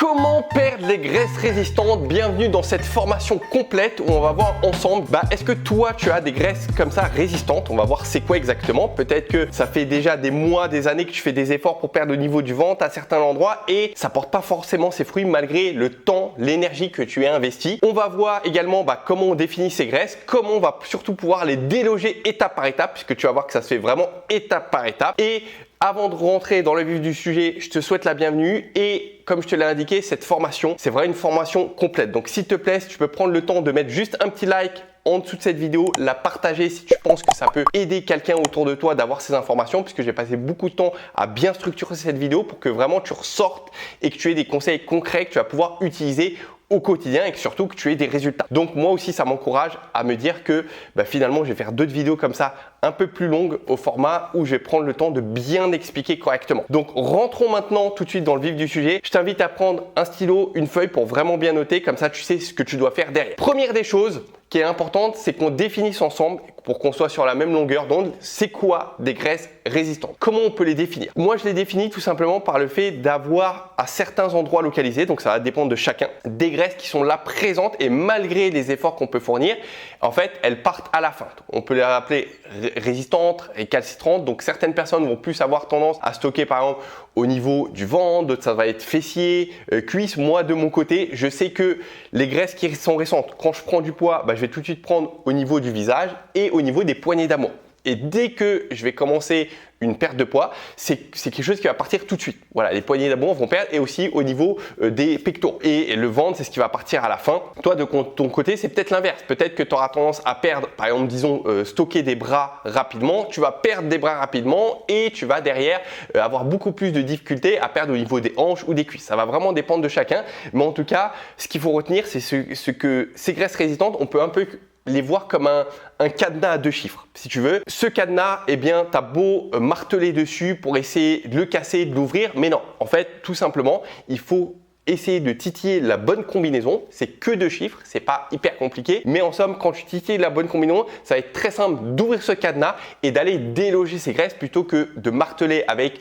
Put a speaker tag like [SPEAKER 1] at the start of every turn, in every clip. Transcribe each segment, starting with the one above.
[SPEAKER 1] Comment perdre les graisses résistantes? Bienvenue dans cette formation complète où on va voir ensemble, est-ce que toi tu as des graisses comme ça résistantes? On va voir c'est quoi exactement. Peut-être que ça fait déjà des mois, des années que tu fais des efforts pour perdre le niveau du ventre à certains endroits et ça porte pas forcément ses fruits malgré le temps, l'énergie que tu as investi. On va voir également comment on définit ces graisses, comment on va surtout pouvoir les déloger étape par étape puisque tu vas voir que ça se fait vraiment étape par étape. Et avant de rentrer dans le vif du sujet, je te souhaite la bienvenue et comme je te l'ai indiqué, cette formation, c'est vraiment une formation complète. Donc s'il te plaît, si tu peux prendre le temps de mettre juste un petit like en dessous de cette vidéo, la partager si tu penses que ça peut aider quelqu'un autour de toi d'avoir ces informations puisque j'ai passé beaucoup de temps à bien structurer cette vidéo pour que vraiment tu ressortes et que tu aies des conseils concrets que tu vas pouvoir utiliser au quotidien et que surtout que tu aies des résultats. Donc moi aussi ça m'encourage à me dire que finalement je vais faire d'autres vidéos comme ça un peu plus longues au format où je vais prendre le temps de bien expliquer correctement. Donc rentrons maintenant tout de suite dans le vif du sujet. Je t'invite à prendre un stylo, une feuille pour vraiment bien noter, comme ça tu sais ce que tu dois faire derrière. Première des choses qui est importante, c'est qu'on définisse ensemble pour qu'on soit sur la même longueur d'onde, c'est quoi des graisses résistantes? Comment on peut les définir? Moi, je les définis tout simplement par le fait d'avoir à certains endroits localisés, donc ça va dépendre de chacun, des graisses qui sont là présentes et malgré les efforts qu'on peut fournir, en fait, elles partent à la fin. On peut les appeler résistantes, récalcitrantes. Donc certaines personnes vont plus avoir tendance à stocker par exemple au niveau du ventre, d'autres ça va être fessier, cuisse. Moi de mon côté, je sais que les graisses qui sont récentes, quand je prends du poids, je vais tout de suite prendre au niveau du visage et au niveau des poignées d'amour. Et dès que je vais commencer une perte de poids, c'est quelque chose qui va partir tout de suite. Voilà, les poignées d'amour vont perdre et aussi au niveau des pectoraux. Et le ventre, c'est ce qui va partir à la fin. Toi, de ton côté, c'est peut-être l'inverse. Peut-être que tu auras tendance à perdre, par exemple, disons, stocker des bras rapidement. Tu vas perdre des bras rapidement et tu vas derrière avoir beaucoup plus de difficultés à perdre au niveau des hanches ou des cuisses. Ça va vraiment dépendre de chacun. Mais en tout cas, ce qu'il faut retenir, c'est ce que ces graisses résistantes, on peut un peu les voir comme un cadenas à 2 chiffres, si tu veux. Ce cadenas, tu as beau marteler dessus pour essayer de le casser, de l'ouvrir, mais non. En fait, tout simplement, il faut essayer de titiller la bonne combinaison. C'est que 2 chiffres, c'est pas hyper compliqué. Mais en somme, quand tu titilles la bonne combinaison, ça va être très simple d'ouvrir ce cadenas et d'aller déloger ces graisses plutôt que de marteler avec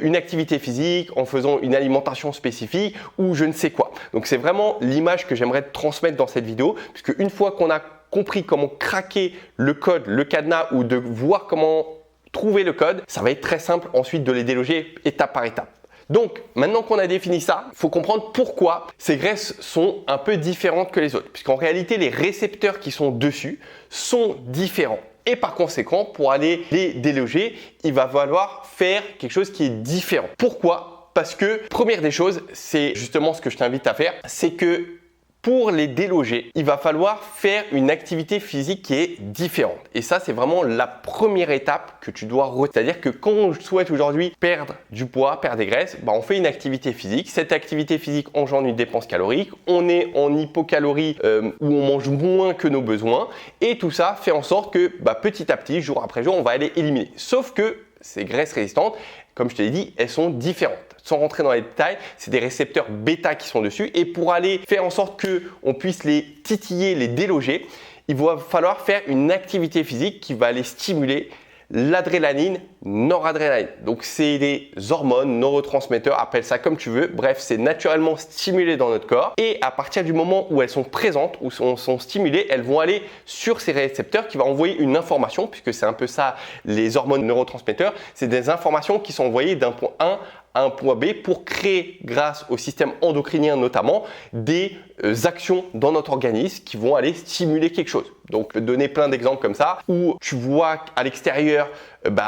[SPEAKER 1] une activité physique, en faisant une alimentation spécifique ou je ne sais quoi. Donc, c'est vraiment l'image que j'aimerais te transmettre dans cette vidéo, puisque une fois qu'on a compris comment craquer le code, le cadenas ou de voir comment trouver le code, ça va être très simple ensuite de les déloger étape par étape. Donc, maintenant qu'on a défini ça, il faut comprendre pourquoi ces graisses sont un peu différentes que les autres. Puisqu'en réalité, les récepteurs qui sont dessus sont différents. Et par conséquent, pour aller les déloger, il va falloir faire quelque chose qui est différent. Pourquoi? Parce que, première des choses, c'est justement ce que je t'invite à faire, c'est que pour les déloger, il va falloir faire une activité physique qui est différente. Et ça, c'est vraiment la première étape que tu dois retenir. C'est-à-dire que quand on souhaite aujourd'hui perdre du poids, perdre des graisses, on fait une activité physique. Cette activité physique engendre une dépense calorique. On est en hypocalorie où on mange moins que nos besoins. Et tout ça fait en sorte que petit à petit, jour après jour, on va aller éliminer. Sauf que ces graisses résistantes, comme je te l'ai dit, elles sont différentes. Sans rentrer dans les détails, c'est des récepteurs bêta qui sont dessus et pour aller faire en sorte qu'on puisse les titiller, les déloger, il va falloir faire une activité physique qui va aller stimuler l'adrénaline, noradrénaline. Donc, c'est des hormones, neurotransmetteurs, appelle ça comme tu veux. Bref, c'est naturellement stimulé dans notre corps. Et à partir du moment où elles sont présentes, où sont stimulées, elles vont aller sur ces récepteurs qui vont envoyer une information, puisque c'est un peu ça, les hormones neurotransmetteurs. C'est des informations qui sont envoyées d'un point A à un point B pour créer, grâce au système endocrinien notamment, des actions dans notre organisme qui vont aller stimuler quelque chose. Donc, donner plein d'exemples comme ça où tu vois à l'extérieur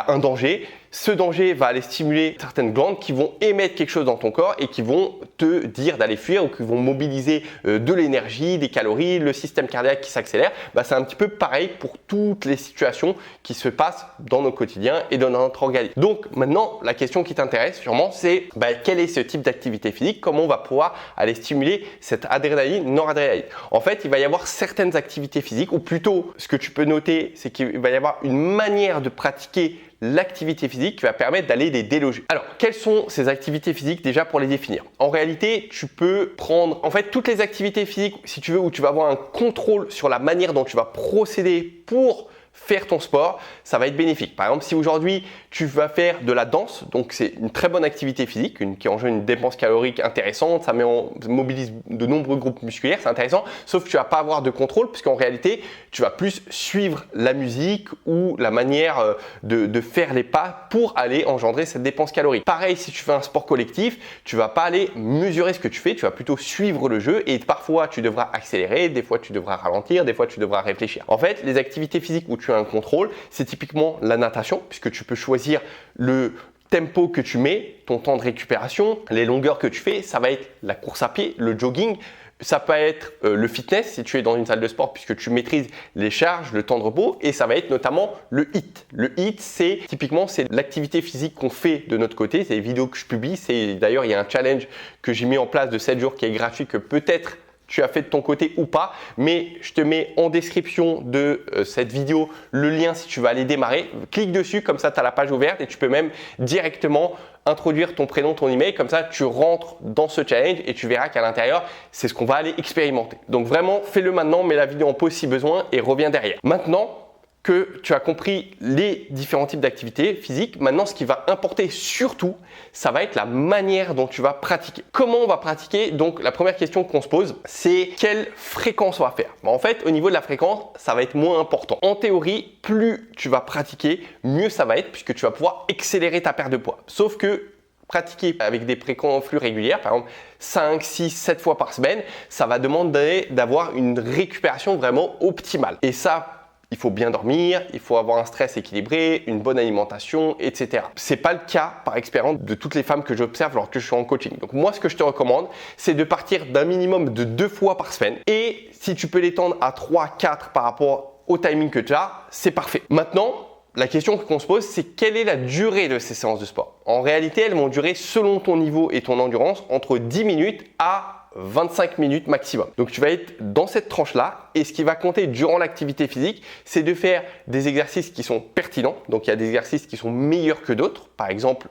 [SPEAKER 1] un danger. Ce danger va aller stimuler certaines glandes qui vont émettre quelque chose dans ton corps et qui vont te dire d'aller fuir ou qui vont mobiliser de l'énergie, des calories, le système cardiaque qui s'accélère. C'est un petit peu pareil pour toutes les situations qui se passent dans notre quotidien et dans notre organisme. Donc maintenant, la question qui t'intéresse sûrement, c'est quel est ce type d'activité physique? Comment on va pouvoir aller stimuler cette adrénaline, noradrénaline? En fait, il va y avoir certaines activités physiques ou plutôt ce que tu peux noter, c'est qu'il va y avoir une manière de pratiquer l'activité physique qui va permettre d'aller les déloger. Alors, quelles sont ces activités physiques déjà pour les définir? En réalité, tu peux prendre en fait toutes les activités physiques, si tu veux, où tu vas avoir un contrôle sur la manière dont tu vas procéder pour faire ton sport, ça va être bénéfique. Par exemple, si aujourd'hui tu vas faire de la danse, donc c'est une très bonne activité physique, qui engendre une dépense calorique intéressante, ça mobilise de nombreux groupes musculaires, c'est intéressant, sauf que tu vas pas avoir de contrôle puisqu'en réalité, tu vas plus suivre la musique ou la manière de faire les pas pour aller engendrer cette dépense calorique. Pareil, si tu fais un sport collectif, tu vas pas aller mesurer ce que tu fais, tu vas plutôt suivre le jeu et parfois tu devras accélérer, des fois tu devras ralentir, des fois tu devras réfléchir. En fait, les activités physiques où tu as un contrôle, c'est typiquement la natation puisque tu peux choisir le tempo que tu mets, ton temps de récupération, les longueurs que tu fais, ça va être la course à pied, le jogging. Ça peut être le fitness si tu es dans une salle de sport puisque tu maîtrises les charges, le temps de repos et ça va être notamment le HIIT. Le HIIT, c'est typiquement l'activité physique qu'on fait de notre côté. C'est les vidéos que je publie. D'ailleurs, il y a un challenge que j'ai mis en place de 7 jours qui est gratuit que peut-être tu as fait de ton côté ou pas, mais je te mets en description de cette vidéo le lien si tu vas aller démarrer. Clique dessus, comme ça tu as la page ouverte et tu peux même directement introduire ton prénom, ton email, comme ça tu rentres dans ce challenge et tu verras qu'à l'intérieur, c'est ce qu'on va aller expérimenter. Donc vraiment, fais-le maintenant, mets la vidéo en pause si besoin et reviens derrière. Maintenant que tu as compris les différents types d'activités physiques, maintenant ce qui va importer surtout, ça va être la manière dont tu vas pratiquer. Comment on va pratiquer? Donc la première question qu'on se pose, c'est quelle fréquence on va faire? En fait, au niveau de la fréquence, ça va être moins important. En théorie, plus tu vas pratiquer, mieux ça va être puisque tu vas pouvoir accélérer ta perte de poids. Sauf que pratiquer avec des fréquences flux régulières, par exemple 5, 6, 7 fois par semaine, ça va demander d'avoir une récupération vraiment optimale. Et ça, il faut bien dormir, il faut avoir un stress équilibré, une bonne alimentation, etc. C'est pas le cas par expérience de toutes les femmes que j'observe lorsque je suis en coaching. Donc moi, ce que je te recommande, c'est de partir d'un minimum de 2 fois par semaine. Et si tu peux l'étendre à 3, 4 par rapport au timing que tu as, c'est parfait. Maintenant, la question qu'on se pose, c'est quelle est la durée de ces séances de sport? En réalité, elles vont durer selon ton niveau et ton endurance entre 10 minutes à 25 minutes maximum. Donc tu vas être dans cette tranche-là et ce qui va compter durant l'activité physique, c'est de faire des exercices qui sont pertinents. Donc il y a des exercices qui sont meilleurs que d'autres. Par exemple,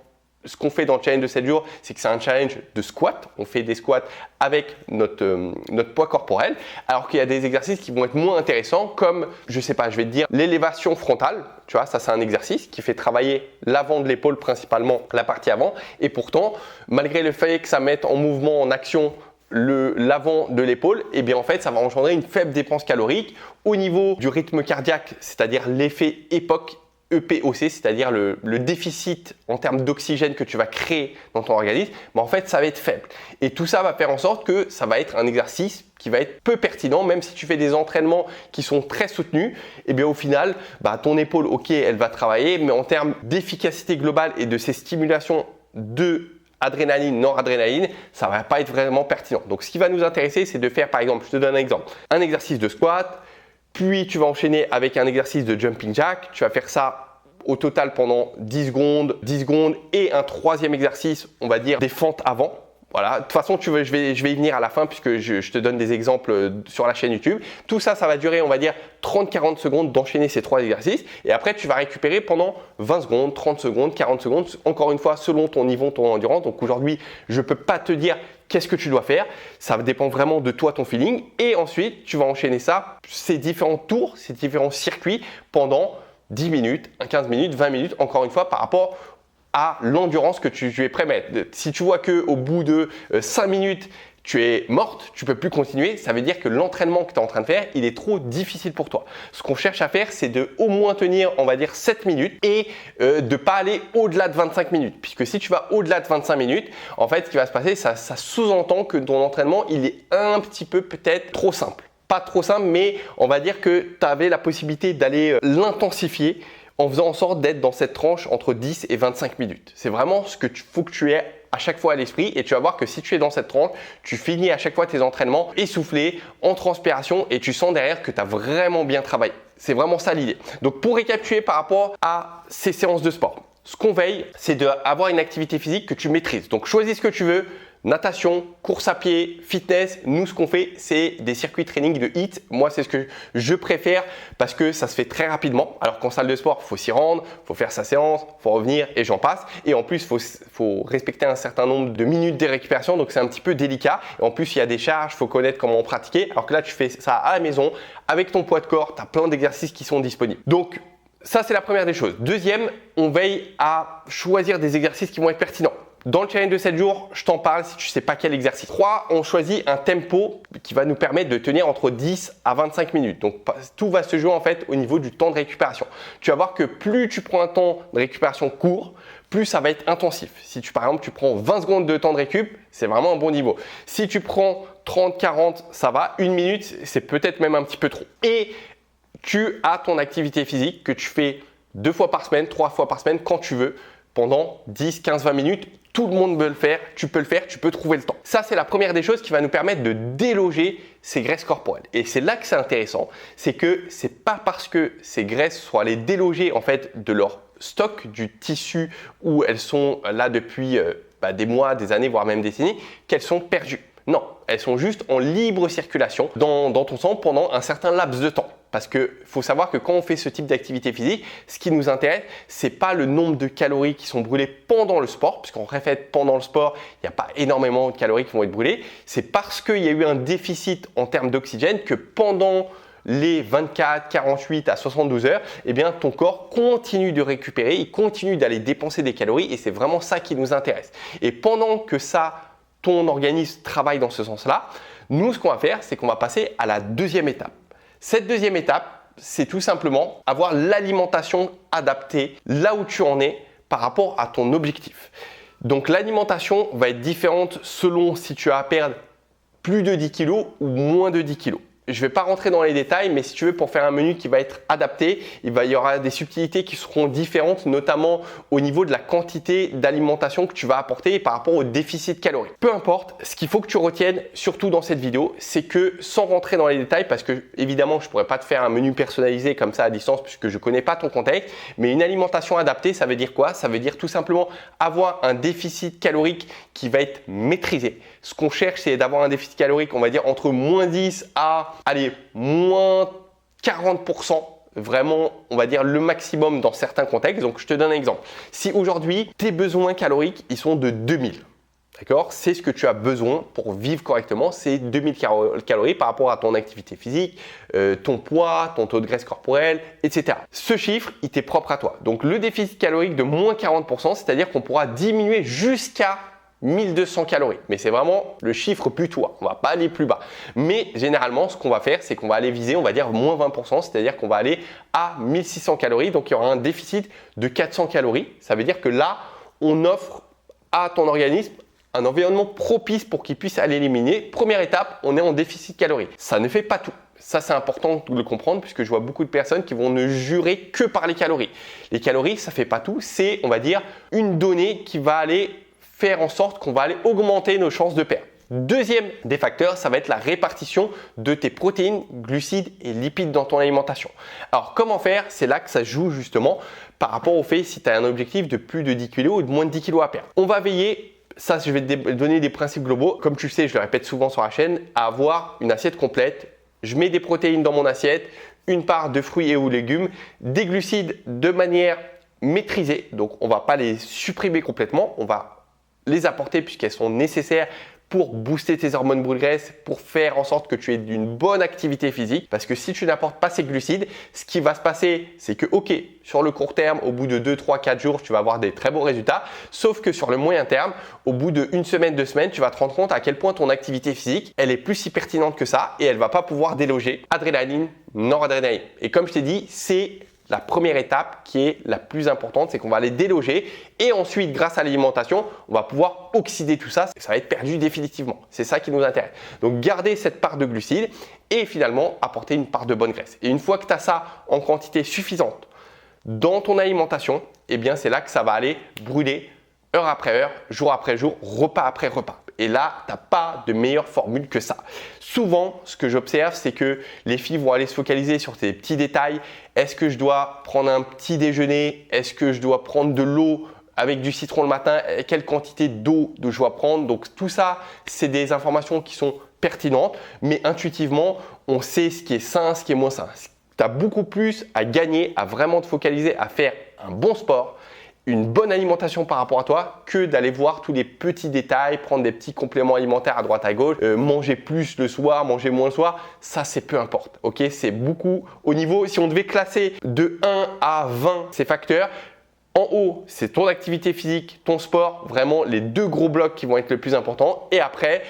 [SPEAKER 1] ce qu'on fait dans le challenge de 7 jours, c'est que c'est un challenge de squat. On fait des squats avec notre poids corporel, alors qu'il y a des exercices qui vont être moins intéressants comme, je sais pas, je vais te dire l'élévation frontale. Tu vois, ça c'est un exercice qui fait travailler l'avant de l'épaule, principalement la partie avant. Et pourtant, malgré le fait que ça mette en mouvement, en action l'avant de l'épaule, et bien en fait ça va engendrer une faible dépense calorique au niveau du rythme cardiaque, c'est-à-dire l'effet EPOC, EPOC, c'est-à-dire le déficit en termes d'oxygène que tu vas créer dans ton organisme, mais en fait ça va être faible. Et tout ça va faire en sorte que ça va être un exercice qui va être peu pertinent, même si tu fais des entraînements qui sont très soutenus, et bien au final, ton épaule, ok, elle va travailler, mais en termes d'efficacité globale et de ces stimulations de adrénaline, noradrénaline, ça va pas être vraiment pertinent. Donc ce qui va nous intéresser, c'est de faire par exemple, je te donne un exemple, un exercice de squat, puis tu vas enchaîner avec un exercice de jumping jack, tu vas faire ça au total pendant 10 secondes et un troisième exercice, on va dire des fentes avant. Voilà, de toute façon, je vais y venir à la fin puisque je te donne des exemples sur la chaîne YouTube. Tout ça, ça va durer, on va dire 30-40 secondes d'enchaîner ces 3 exercices et après, tu vas récupérer pendant 20 secondes, 30 secondes, 40 secondes, encore une fois, selon ton niveau, ton endurance. Donc aujourd'hui, je ne peux pas te dire qu'est-ce que tu dois faire. Ça dépend vraiment de toi, ton feeling. Et ensuite, tu vas enchaîner ça, ces différents tours, ces différents circuits pendant 10 minutes, 15 minutes, 20 minutes, encore une fois, par rapport à l'endurance que tu es prêt à mettre. Si tu vois qu'au bout de 5 minutes, tu es morte, tu ne peux plus continuer, ça veut dire que l'entraînement que tu es en train de faire, il est trop difficile pour toi. Ce qu'on cherche à faire, c'est de au moins tenir, on va dire 7 minutes et de ne pas aller au-delà de 25 minutes. Puisque si tu vas au-delà de 25 minutes, en fait, ce qui va se passer, ça sous-entend que ton entraînement, il est un petit peu peut-être trop simple. Pas trop simple, mais on va dire que tu avais la possibilité d'aller l'intensifier en faisant en sorte d'être dans cette tranche entre 10 et 25 minutes. C'est vraiment ce que faut que tu aies à chaque fois à l'esprit et tu vas voir que si tu es dans cette tranche, tu finis à chaque fois tes entraînements essoufflé, en transpiration et tu sens derrière que tu as vraiment bien travaillé. C'est vraiment ça l'idée. Donc pour récapituler par rapport à ces séances de sport, ce qu'on veille, c'est d'avoir une activité physique que tu maîtrises. Donc choisis ce que tu veux, natation, course à pied, fitness, nous ce qu'on fait c'est des circuits training de HIIT. Moi c'est ce que je préfère parce que ça se fait très rapidement. Alors qu'en salle de sport, il faut s'y rendre, il faut faire sa séance, il faut revenir et j'en passe. Et en plus, il faut respecter un certain nombre de minutes de récupération, donc c'est un petit peu délicat. Et en plus, il y a des charges, il faut connaître comment pratiquer. Alors que là, tu fais ça à la maison avec ton poids de corps, tu as plein d'exercices qui sont disponibles. Donc ça c'est la première des choses. Deuxième, on veille à choisir des exercices qui vont être pertinents. Dans le challenge de 7 jours, je t'en parle si tu ne sais pas quel exercice. 3, on choisit un tempo qui va nous permettre de tenir entre 10 à 25 minutes. Donc, tout va se jouer en fait au niveau du temps de récupération. Tu vas voir que plus tu prends un temps de récupération court, plus ça va être intensif. Si par exemple, tu prends 20 secondes de temps de récup, c'est vraiment un bon niveau. Si tu prends 30, 40, ça va. 1 minute, c'est peut-être même un petit peu trop. Et tu as ton activité physique que tu fais 2 fois par semaine, 3 fois par semaine quand tu veux pendant 10, 15, 20 minutes. Tout le monde peut le faire, tu peux trouver le temps. Ça, c'est la première des choses qui va nous permettre de déloger ces graisses corporelles. Et c'est là que c'est intéressant, c'est que c'est pas parce que ces graisses sont allées déloger en fait de leur stock, du tissu où elles sont là depuis des mois, des années, voire même des décennies, qu'elles sont perdues. Non, elles sont juste en libre circulation dans ton sang pendant un certain laps de temps. Parce qu'il faut savoir que quand on fait ce type d'activité physique, ce qui nous intéresse, ce n'est pas le nombre de calories qui sont brûlées pendant le sport, puisqu'en fait, pendant le sport, il n'y a pas énormément de calories qui vont être brûlées. C'est parce qu'il y a eu un déficit en termes d'oxygène que pendant les 24, 48 à 72 heures, eh bien, ton corps continue de récupérer, il continue d'aller dépenser des calories et c'est vraiment ça qui nous intéresse. Et pendant que ton organisme travaille dans ce sens-là, nous, ce qu'on va faire, c'est qu'on va passer à la deuxième étape. Cette deuxième étape, c'est tout simplement avoir l'alimentation adaptée là où tu en es par rapport à ton objectif. Donc l'alimentation va être différente selon si tu as à perdre plus de 10 kg ou moins de 10 kg. Je ne vais pas rentrer dans les détails, mais si tu veux, pour faire un menu qui va être adapté, il y aura des subtilités qui seront différentes, notamment au niveau de la quantité d'alimentation que tu vas apporter par rapport au déficit calorique. Peu importe, ce qu'il faut que tu retiennes, surtout dans cette vidéo, c'est que sans rentrer dans les détails, parce que évidemment, je ne pourrais pas te faire un menu personnalisé comme ça à distance puisque je ne connais pas ton contexte, mais une alimentation adaptée, ça veut dire quoi? Ça veut dire tout simplement avoir un déficit calorique qui va être maîtrisé. Ce qu'on cherche, c'est d'avoir un déficit calorique, on va dire, entre moins 10 à moins 40%, vraiment, on va dire le maximum dans certains contextes. Donc, je te donne un exemple. Si aujourd'hui, tes besoins caloriques, ils sont de 2000, d'accord? C'est ce que tu as besoin pour vivre correctement, c'est 2000 calories par rapport à ton activité physique, ton poids, ton taux de graisse corporelle, etc. Ce chiffre, il t'est propre à toi. Donc, le déficit calorique de moins 40%, c'est-à-dire qu'on pourra diminuer jusqu'à 1200 calories, mais c'est vraiment le chiffre butoir, on va pas aller plus bas. Mais généralement, ce qu'on va faire, c'est qu'on va aller viser, on va dire moins 20%, c'est-à-dire qu'on va aller à 1600 calories, donc il y aura un déficit de 400 calories. Ça veut dire que là, on offre à ton organisme un environnement propice pour qu'il puisse aller éliminer. Première étape, on est en déficit calorique. Ça ne fait pas tout. Ça, c'est important de le comprendre puisque je vois beaucoup de personnes qui vont ne jurer que par les calories. Les calories, ça ne fait pas tout. C'est, on va dire, une donnée qui va aller faire en sorte qu'on va aller augmenter nos chances de perdre. Deuxième des facteurs, ça va être la répartition de tes protéines, glucides et lipides dans ton alimentation. Alors, comment faire? C'est là que ça joue justement par rapport au fait si tu as un objectif de plus de 10 kg ou de moins de 10 kg à perdre. On va veiller, ça je vais te donner des principes globaux, comme tu le sais, je le répète souvent sur la chaîne, à avoir une assiette complète. Je mets des protéines dans mon assiette, une part de fruits et ou légumes, des glucides de manière maîtrisée, donc on ne va pas les supprimer complètement, on va les apporter puisqu'elles sont nécessaires pour booster tes hormones brûle-graisse, pour faire en sorte que tu aies une bonne activité physique. Parce que si tu n'apportes pas ces glucides, ce qui va se passer, c'est que ok, sur le court terme, au bout de 2, 3, 4 jours, tu vas avoir des très beaux résultats. Sauf que sur le moyen terme, au bout de 1 semaine, 2 semaines, tu vas te rendre compte à quel point ton activité physique, elle est plus si pertinente que ça et elle va pas pouvoir déloger adrénaline, noradrénaline. Et comme je t'ai dit, c'est la première étape qui est la plus importante, c'est qu'on va les déloger et ensuite, grâce à l'alimentation, on va pouvoir oxyder tout ça. Ça va être perdu définitivement. C'est ça qui nous intéresse. Donc, garder cette part de glucides et finalement apporter une part de bonne graisse. Et une fois que tu as ça en quantité suffisante dans ton alimentation, eh bien, c'est là que ça va aller brûler heure après heure, jour après jour, repas après repas. Et là, tu n'as pas de meilleure formule que ça. Souvent, ce que j'observe, c'est que les filles vont aller se focaliser sur ces petits détails. Est-ce que je dois prendre un petit déjeuner? Est-ce que je dois prendre de l'eau avec du citron le matin, quelle quantité d'eau je dois prendre. Donc tout ça, c'est des informations qui sont pertinentes, mais intuitivement, on sait ce qui est sain, ce qui est moins sain. Tu as beaucoup plus à gagner, à vraiment te focaliser, à faire un bon sport, une bonne alimentation par rapport à toi, que d'aller voir tous les petits détails, prendre des petits compléments alimentaires à droite à gauche, manger plus le soir, manger moins le soir, ça c'est peu importe. Ok, c'est beaucoup au niveau, si on devait classer de 1 à 20 ces facteurs, en haut, c'est ton activité physique, ton sport, vraiment les deux gros blocs qui vont être le plus importants. Et après,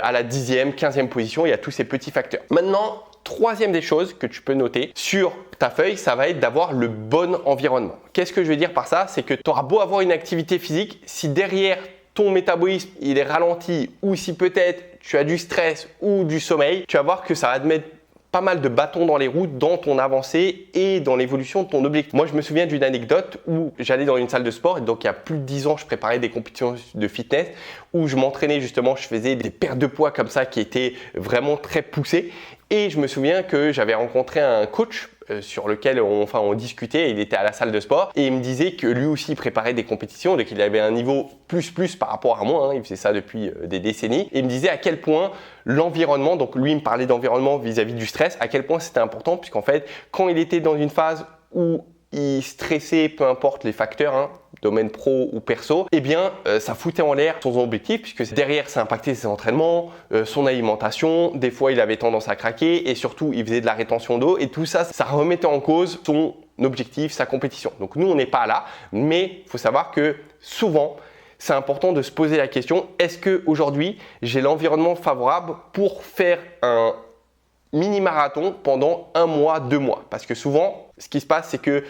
[SPEAKER 1] à la 10e, 15e position, il y a tous ces petits facteurs. Maintenant, troisième des choses que tu peux noter sur ta feuille, ça va être d'avoir le bon environnement. Qu'est-ce que je veux dire par ça? C'est que tu auras beau avoir une activité physique, si derrière ton métabolisme il est ralenti ou si peut-être tu as du stress ou du sommeil, tu vas voir que ça va te mettre pas mal de bâtons dans les roues dans ton avancée et dans l'évolution de ton objectif. Moi, je me souviens d'une anecdote où j'allais dans une salle de sport et donc il y a plus de 10 ans, je préparais des compétitions de fitness où je m'entraînais justement, je faisais des pertes de poids comme ça qui étaient vraiment très poussées. Et je me souviens que j'avais rencontré un coach sur lequel on discutait, il était à la salle de sport et il me disait que lui aussi il préparait des compétitions, donc il avait un niveau plus par rapport à moi, il faisait ça depuis des décennies et il me disait à quel point l'environnement, donc lui il me parlait d'environnement vis-à-vis du stress, à quel point c'était important puisqu'en fait quand il était dans une phase où il stressait, peu importe les facteurs, domaine pro ou perso, eh bien ça foutait en l'air son objectif puisque derrière ça impactait ses entraînements, son alimentation, des fois il avait tendance à craquer et surtout il faisait de la rétention d'eau et tout ça, ça remettait en cause son objectif, sa compétition. Donc nous on n'est pas là, mais il faut savoir que souvent c'est important de se poser la question, est-ce qu'aujourd'hui j'ai l'environnement favorable pour faire un mini-marathon pendant 1 mois, 2 mois? Parce que souvent, ce qui se passe, c'est que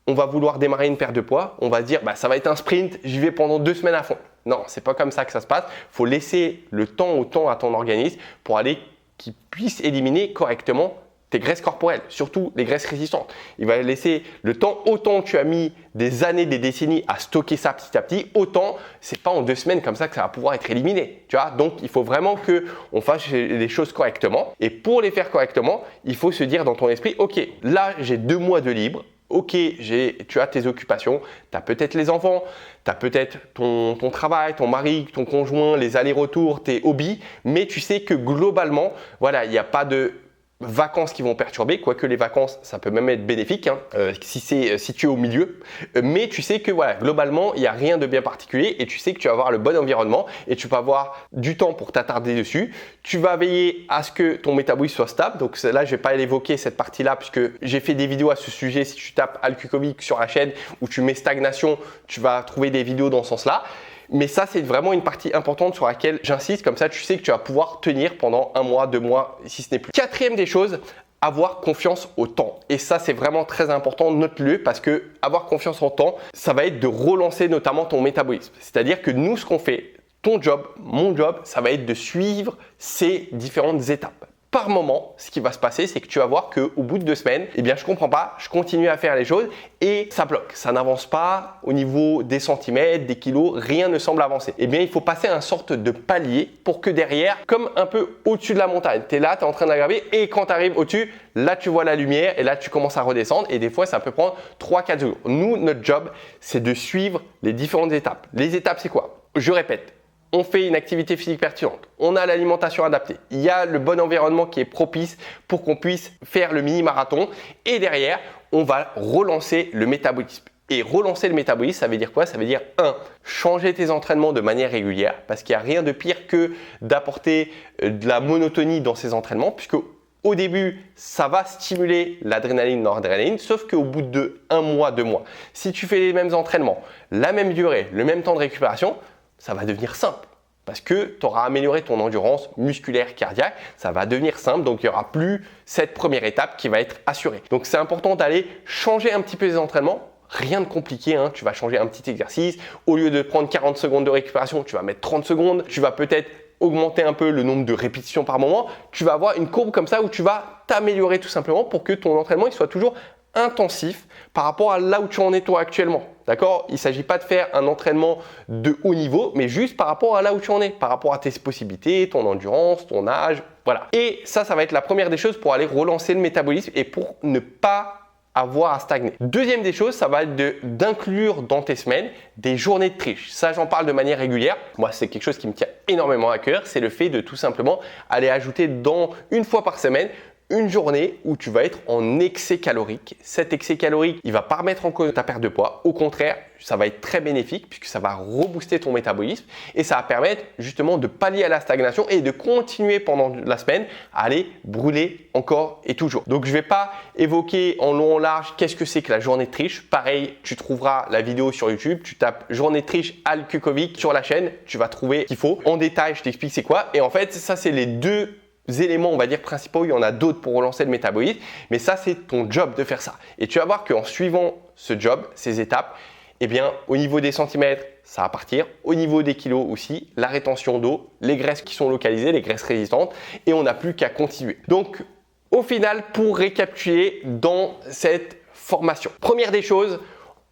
[SPEAKER 1] on va vouloir démarrer une perte de poids, on va se dire ça va être un sprint, j'y vais pendant 2 semaines à fond. Non, c'est pas comme ça que ça se passe. Il faut laisser le temps à ton organisme pour aller qu'il puisse éliminer correctement tes graisses corporelles, surtout les graisses résistantes. Il va laisser le temps, autant tu as mis des années, des décennies à stocker ça petit à petit, autant c'est pas en 2 semaines comme ça que ça va pouvoir être éliminé. Tu vois, donc il faut vraiment qu'on fasse les choses correctement. Et pour les faire correctement, il faut se dire dans ton esprit, ok, là j'ai 2 mois de libre. Ok, tu as tes occupations, tu as peut-être les enfants, tu as peut-être ton travail, ton mari, ton conjoint, les allers-retours, tes hobbies, mais tu sais que globalement, voilà, il n'y a pas de vacances qui vont perturber, quoique les vacances, ça peut même être bénéfique si c'est situé au milieu. Mais tu sais que voilà, globalement, il n'y a rien de bien particulier et tu sais que tu vas avoir le bon environnement et tu vas avoir du temps pour t'attarder dessus. Tu vas veiller à ce que ton métabolisme soit stable. Donc là, je ne vais pas l'évoquer cette partie-là puisque j'ai fait des vidéos à ce sujet. Si tu tapes Alcucovic sur la chaîne ou tu mets stagnation, tu vas trouver des vidéos dans ce sens-là. Mais ça, c'est vraiment une partie importante sur laquelle j'insiste. Comme ça, tu sais que tu vas pouvoir tenir pendant 1 mois, 2 mois, si ce n'est plus. Quatrième des choses, avoir confiance au temps. Et ça, c'est vraiment très important, note-le, parce que avoir confiance au temps, ça va être de relancer notamment ton métabolisme. C'est-à-dire que nous, ce qu'on fait, ton job, mon job, ça va être de suivre ces différentes étapes. Par moment, ce qui va se passer, c'est que tu vas voir qu'au bout de 2 semaines, eh bien, je comprends pas, je continue à faire les choses et ça bloque. Ça n'avance pas au niveau des centimètres, des kilos, rien ne semble avancer. Eh bien, il faut passer à une sorte de palier pour que derrière, comme un peu au-dessus de la montagne, tu es là, tu es en train d'aggraver et quand tu arrives au-dessus, là, tu vois la lumière et là, tu commences à redescendre et des fois, ça peut prendre 3-4 jours. Nous, notre job, c'est de suivre les différentes étapes. Les étapes, c'est quoi? Je répète. On fait une activité physique pertinente, on a l'alimentation adaptée, il y a le bon environnement qui est propice pour qu'on puisse faire le mini-marathon et derrière, on va relancer le métabolisme. Et relancer le métabolisme, ça veut dire quoi? Ça veut dire 1. Changer tes entraînements de manière régulière parce qu'il n'y a rien de pire que d'apporter de la monotonie dans ces entraînements puisque au début, ça va stimuler l'adrénaline, noradrénaline, sauf qu'au bout de 1 mois, 2 mois, si tu fais les mêmes entraînements, la même durée, le même temps de récupération, ça va devenir simple parce que tu auras amélioré ton endurance musculaire, cardiaque, ça va devenir simple, donc il n'y aura plus cette première étape qui va être assurée. Donc c'est important d'aller changer un petit peu les entraînements, rien de compliqué, tu vas changer un petit exercice, au lieu de prendre 40 secondes de récupération, tu vas mettre 30 secondes, tu vas peut-être augmenter un peu le nombre de répétitions par moment, tu vas avoir une courbe comme ça où tu vas t'améliorer tout simplement pour que ton entraînement il soit toujours intensif par rapport à là où tu en es toi actuellement. D'accord? Il ne s'agit pas de faire un entraînement de haut niveau, mais juste par rapport à là où tu en es, par rapport à tes possibilités, ton endurance, ton âge, voilà. Et ça va être la première des choses pour aller relancer le métabolisme et pour ne pas avoir à stagner. Deuxième des choses, ça va être d'inclure dans tes semaines des journées de triche. Ça, j'en parle de manière régulière. Moi, c'est quelque chose qui me tient énormément à cœur. C'est le fait de tout simplement aller ajouter une fois par semaine une journée où tu vas être en excès calorique. Cet excès calorique, il ne va pas remettre en cause ta perte de poids. Au contraire, ça va être très bénéfique puisque ça va rebooster ton métabolisme et ça va permettre justement de pallier à la stagnation et de continuer pendant la semaine à aller brûler encore et toujours. Donc, je ne vais pas évoquer en long en large qu'est-ce que c'est que la journée de triche. Pareil, tu trouveras la vidéo sur YouTube. Tu tapes journée de triche Al Kukovic sur la chaîne. Tu vas trouver ce qu'il faut. En détail, je t'explique c'est quoi. Et en fait, ça, c'est les deux éléments, on va dire, principaux. Il y en a d'autres pour relancer le métabolisme, mais ça, c'est ton job de faire ça. Et tu vas voir qu'en suivant ce job, ces étapes, eh bien, au niveau des centimètres, ça va partir. Au niveau des kilos aussi, la rétention d'eau, les graisses qui sont localisées, les graisses résistantes, et on n'a plus qu'à continuer. Donc, au final, pour récapituler dans cette formation, première des choses,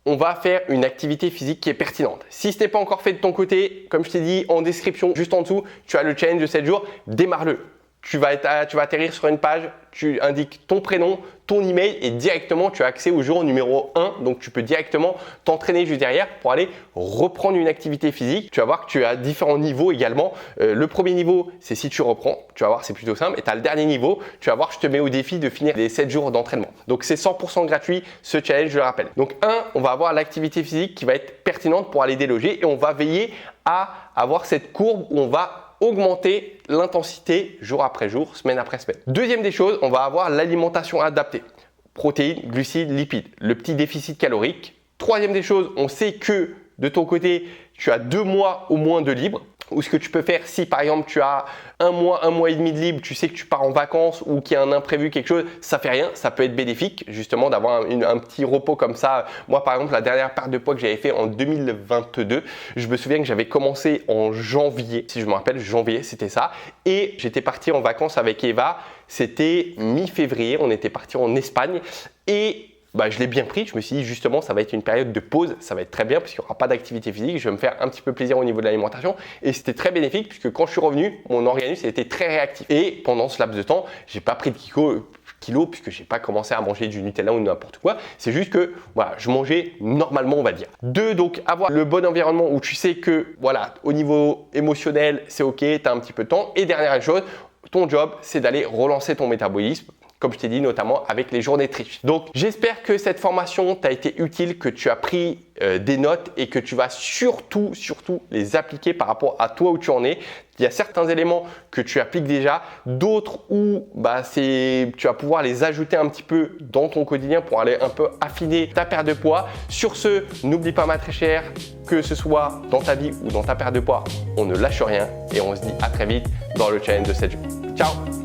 [SPEAKER 1] on va faire une activité physique qui est pertinente. Si ce n'est pas encore fait de ton côté, comme je t'ai dit en description, juste en dessous, tu as le challenge de 7 jours, démarre-le. Tu vas atterrir sur une page, tu indiques ton prénom, ton email et directement tu as accès au jour numéro 1. Donc tu peux directement t'entraîner juste derrière pour aller reprendre une activité physique. Tu vas voir que tu as différents niveaux également. Le premier niveau, c'est si tu reprends. Tu vas voir, c'est plutôt simple. Et tu as le dernier niveau, tu vas voir, je te mets au défi de finir les 7 jours d'entraînement. Donc c'est 100% gratuit ce challenge, je le rappelle. Donc on va avoir l'activité physique qui va être pertinente pour aller déloger et on va veiller à avoir cette courbe où on va augmenter l'intensité jour après jour, semaine après semaine. Deuxième des choses, on va avoir l'alimentation adaptée. Protéines, glucides, lipides, le petit déficit calorique. Troisième des choses, on sait que de ton côté, tu as 2 mois au moins de libre. Ou ce que tu peux faire si par exemple tu as un mois et demi de libre, tu sais que tu pars en vacances ou qu'il y a un imprévu, quelque chose, ça fait rien, ça peut être bénéfique justement d'avoir un petit repos comme ça. Moi par exemple, la dernière perte de poids que j'avais fait en 2022, je me souviens que j'avais commencé en janvier, si je me rappelle, janvier c'était ça, et j'étais parti en vacances avec Eva, c'était mi-février, on était parti en Espagne et je l'ai bien pris. Je me suis dit justement, ça va être une période de pause. Ça va être très bien puisqu'il n'y aura pas d'activité physique. Je vais me faire un petit peu plaisir au niveau de l'alimentation. Et c'était très bénéfique puisque quand je suis revenu, mon organisme était très réactif. Et pendant ce laps de temps, j'ai pas pris de kilos puisque j'ai pas commencé à manger du Nutella ou n'importe quoi. C'est juste que voilà, je mangeais normalement, on va dire. 2, donc avoir le bon environnement où tu sais que voilà, au niveau émotionnel, c'est ok, tu as un petit peu de temps. Et dernière chose, ton job, c'est d'aller relancer ton métabolisme, comme je t'ai dit, notamment avec les journées de triche. Donc, j'espère que cette formation t'a été utile, que tu as pris des notes et que tu vas surtout les appliquer par rapport à toi où tu en es. Il y a certains éléments que tu appliques déjà, d'autres où tu vas pouvoir les ajouter un petit peu dans ton quotidien pour aller un peu affiner ta perte de poids. Sur ce, n'oublie pas ma très chère, que ce soit dans ta vie ou dans ta perte de poids, on ne lâche rien et on se dit à très vite dans le challenge de 7 jours. Ciao!